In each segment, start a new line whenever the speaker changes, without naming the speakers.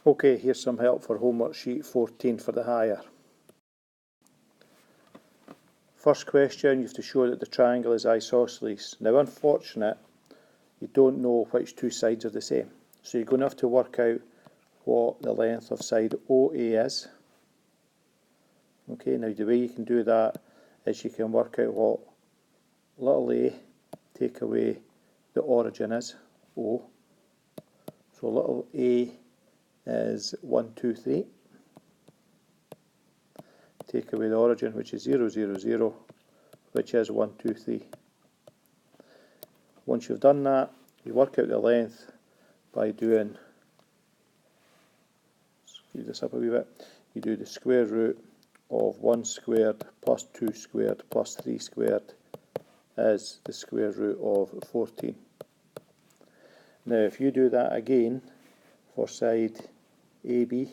Okay, here's some help for homework sheet 14 for the higher. First question, you have to show that the triangle is isosceles. Now, unfortunate, you don't know which two sides are the same. So you're going to have to work out what the length of side OA is. Okay, now the way you can do that is you can work out what little a take away the origin is, O. So little a is 1, 2, 3. Take away the origin, which is 0, 0, 0, which is 1, 2, 3. Once you've done that, you work out the length by doing, speed this up a wee bit, you do the square root of 1 squared plus 2 squared plus 3 squared is the square root of 14. Now if you do that again for side AB,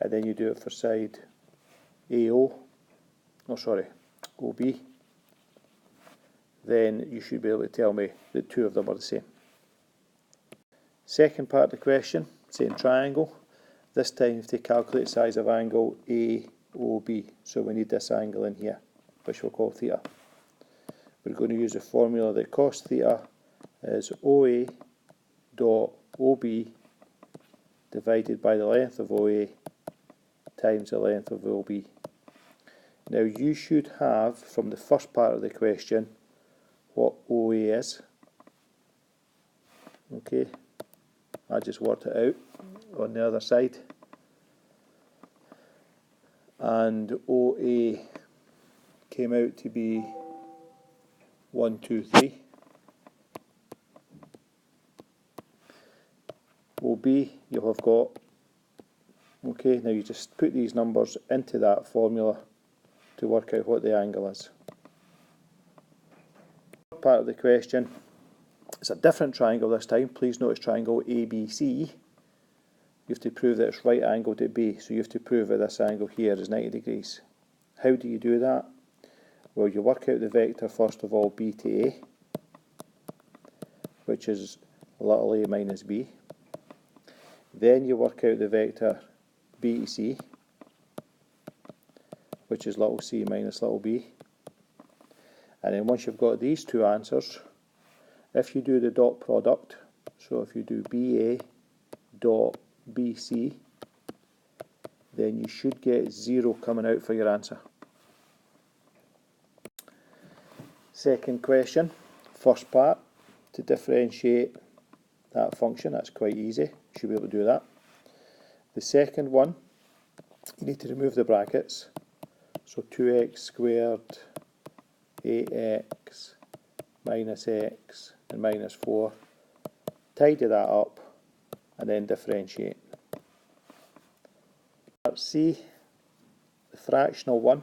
and then you do it for side OB, then you should be able to tell me that two of them are the same. Second part of the question, same triangle. This time you have to calculate the size of angle AOB. So we need this angle in here, which we'll call theta. We're going to use a formula that cos theta is OA dot OB divided by the length of OA times the length of OB. Now you should have, from the first part of the question, what OA is. Okay, I just worked it out on the other side. And OA came out to be 1, 2, 3. OB you'll have got, okay, now you just put these numbers into that formula to work out what the angle is. Part of the question, it's a different triangle this time. Please notice triangle ABC. You have to prove that it's right angled at B, so you have to prove that this angle here is 90 degrees. How do you do that? Well, you work out the vector first of all B to A, which is little a minus b. Then you work out the vector B to C, which is little c minus little b. And then once you've got these two answers, if you do the dot product, so if you do BA dot BC, then you should get 0 coming out for your answer. Second question, first part, to differentiate that function, that's quite easy, you should be able to do that. The second one, you need to remove the brackets, so 2x squared 8x minus x and minus 4, tidy that up and then differentiate. Part C, the fractional one,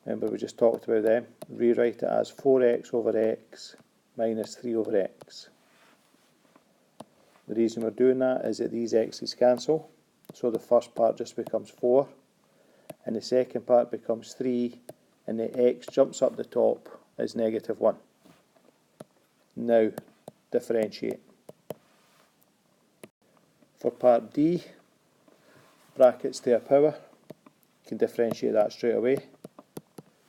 remember we just talked about them, rewrite it as 4x over x minus 3 over x. The reason we're doing that is that these x's cancel, so the first part just becomes 4 and the second part becomes 3 and the x jumps up the top as negative 1. Now differentiate. For part D, brackets to a power, you can differentiate that straight away.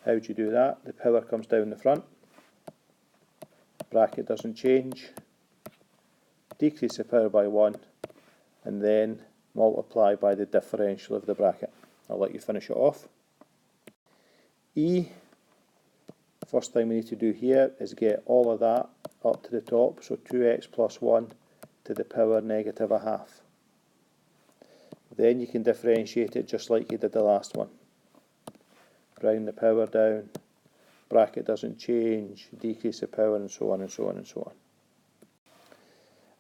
How do you do that? The power comes down the front, bracket doesn't change, decrease the power by 1 and then multiply by the differential of the bracket. I'll let you finish it off. E, first thing we need to do here is get all of that up to the top, so 2x plus 1 to the power negative a half. Then you can differentiate it just like you did the last one. Round the power down, bracket doesn't change, decrease the power and so on and so on and so on.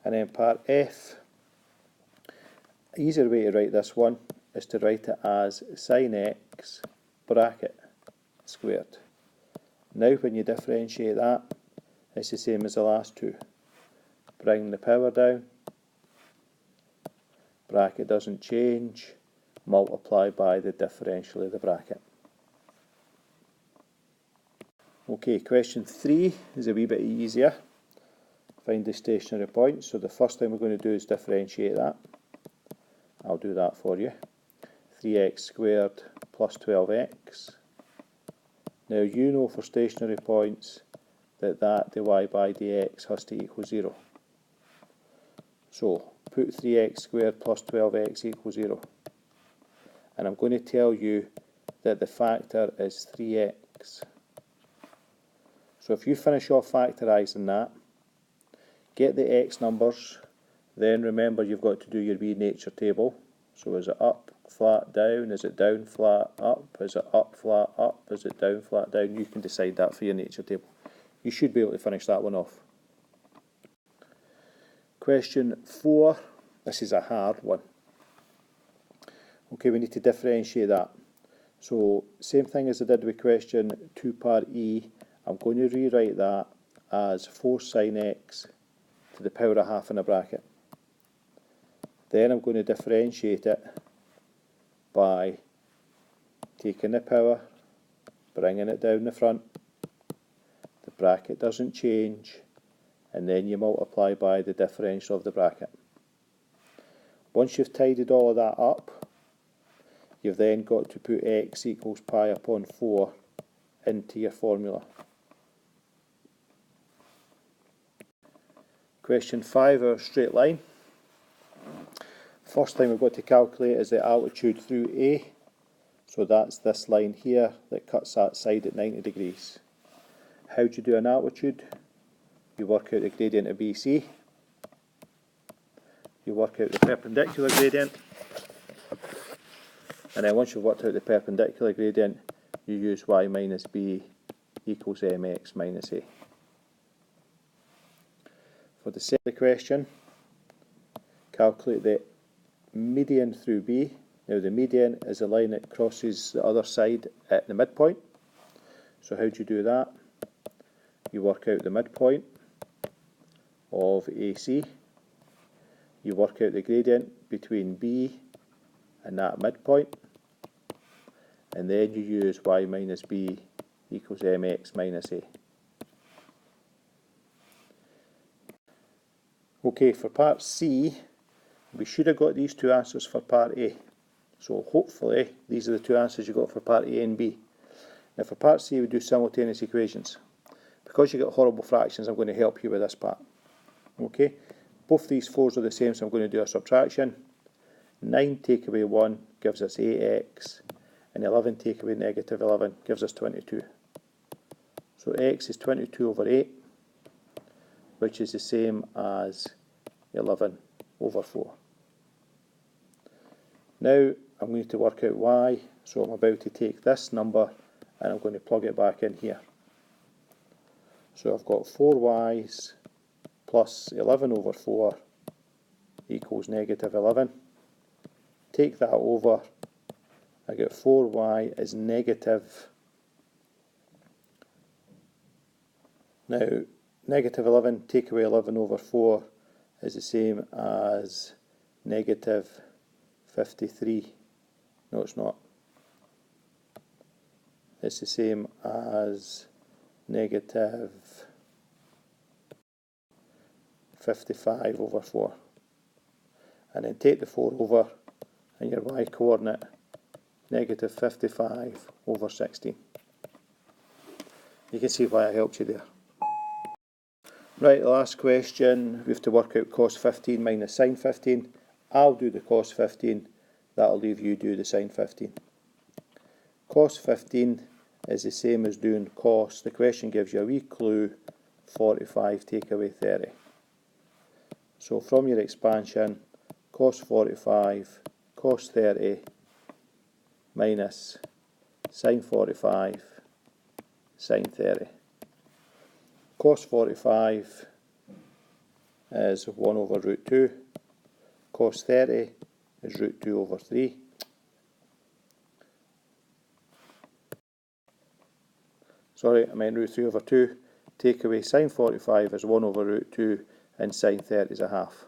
And then part F, an easier way to write this one is to write it as sin x bracket squared. Now when you differentiate that, it's the same as the last two. Bring the power down, bracket doesn't change, multiply by the differential of the bracket. Okay, question 3 is a wee bit easier. find the stationary point. So the first thing we're going to do is differentiate that. I'll do that for you. 3x squared plus 12x. Now you know for stationary points that dy by dx has to equal 0. So put 3x squared plus 12x equals 0. And I'm going to tell you that the factor is 3x. So if you finish off factorising that, get the x numbers, then remember you've got to do your wee nature table. So is it up, flat, down? Is it down, flat, up? Is it up, flat, up? Is it down, flat, down? You can decide that for your nature table. You should be able to finish that one off. Question 4. This is a hard one. Okay, we need to differentiate that. So same thing as I did with question 2 part E. I'm going to rewrite that as 4 sine x to the power of half in a bracket. Then I'm going to differentiate it by taking the power, bringing it down the front, the bracket doesn't change, and then you multiply by the differential of the bracket. Once you've tidied all of that up, you've then got to put x equals pi upon 4 into your formula. Question 5, our straight line. First thing we've got to calculate is the altitude through A. So that's this line here that cuts that side at 90 degrees. How do you do an altitude? You work out the gradient of BC. You work out the perpendicular gradient. And then once you've worked out the perpendicular gradient, you use y minus b equals mx minus a. For the second question, calculate the median through B. Now the median is a line that crosses the other side at the midpoint. So how do you do that? You work out the midpoint of AC. You work out the gradient between B and that midpoint. And then you use y minus b equals mx minus a. Okay, for part C, we should have got these two answers for part A. So hopefully these are the two answers you got for part A and B. Now for part C we do simultaneous equations. Because you got horrible fractions, I'm going to help you with this part. Okay, both these 4's are the same, so I'm going to do a subtraction. 9 take away 1 gives us 8x, and 11 take away negative 11 gives us 22. So x is 22 over 8, which is the same as 11 over 4. Now I'm going to work out y, so I'm about to take this number and I'm going to plug it back in here. So I've got 4y's plus 11 over 4 equals negative 11. Take that over, I get 4y is negative. Now negative 11 take away 11 over 4 is the same as negative 53. No, it's not. It's the same as negative 55 over 4. And then take the 4 over, and your y coordinate, negative 55 over 16. You can see why I helped you there. Right, the last question, we have to work out cos 15 minus sin 15. I'll do the cos 15, that'll leave you do the sin 15. Cos 15 is the same as doing cos. The question gives you a wee clue, 45 take away 30. So from your expansion, cos 45, cos 30 minus sin 45, sin 30. Cos 45 is 1 over root 2. Cos 30 is root 2 over 3. Sorry, I meant root 3 over 2. Take away sin 45 is 1 over root 2 and sin 30 is a half.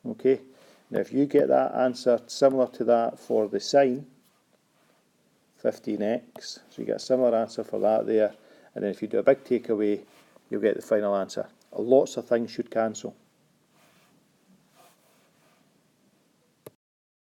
Okay, now if you get that answer similar to that for the sin, 15x, so you get a similar answer for that there, and then if you do a big takeaway, you'll get the final answer. Lots of things should cancel.